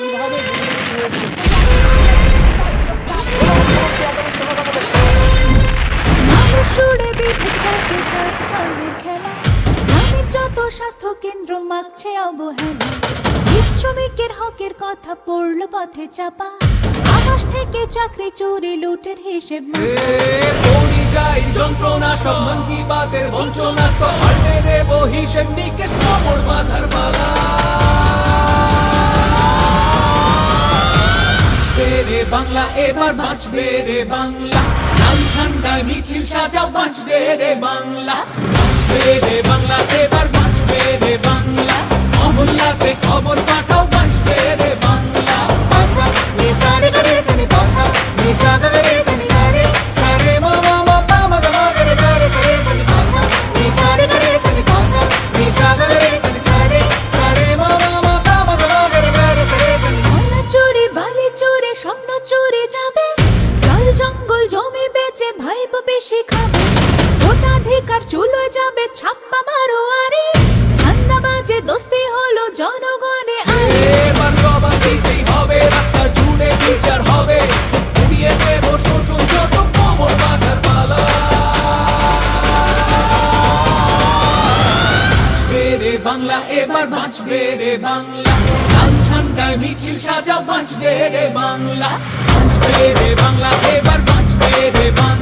কিভাবে হয়েছে। মানুষ জুড়ে বিভেদটাকে জাত ধর্মের খেলা, গ্রামে যত স্বাস্থ্য কেন্দ্র মাগছে অবহেলা, গীত শ্রমিকের হকের কথা পড়ল পথে চাপা, আকাশ থেকে চাকরি চুরি লুটের হিসেব পরিযায়ী যন্ত্রণা সব মন কি বাতের বঞ্চনা, পাল্টে দেব হিসেব নিকেশ কবর বাঁধার পালা। রে বাংলা এবার বাঁচবে রে বাংলা, লাল ঝান্ডায় মিছিল সাজা বাঁচবে রে বাংলা, বাঁচবে রে বাংলা এবার বাঁচবে রে বাংলা, মহল্লাতে খবর পাঠাও বাঁচবে রে বাংলা। পাসা নিসারে করে সনি পাসা নিসারে করে সনি সারে সারে মামা মাপা মাগা করে করে সারে সনি পাসা নিসারে করে সনি পাসা নিসারে করে সনি সারে সারে মামা মাপা মাগা করে করে সারে সনি। সোনা চুরি বালি চুরি স্বপ্ন চুরি যাবে, জল জঙ্গল জমি বেচে ভাইব বেশি খাবে, ভোটাধিকার চুলো যাবে ছাপ্পা মারো আরে, ধান্দাবাজে দোস্তি হলো জনগণে আরে। এবার জবাব দিতেই হবে, রাস্তা জুড়ে বিচার হবে, উড়িয়ে দেব শোষণ যত কোমর বাঁধার পালা। বাঁচবে রে বাংলা এবার বাঁচবে রে বাংলা, লাল ঝান্ডায় মিছিল সাজা বাঁচবে রে বাংলা, বাঁচবে রে বাংলা এবার বাঁচবে রে বাংলা।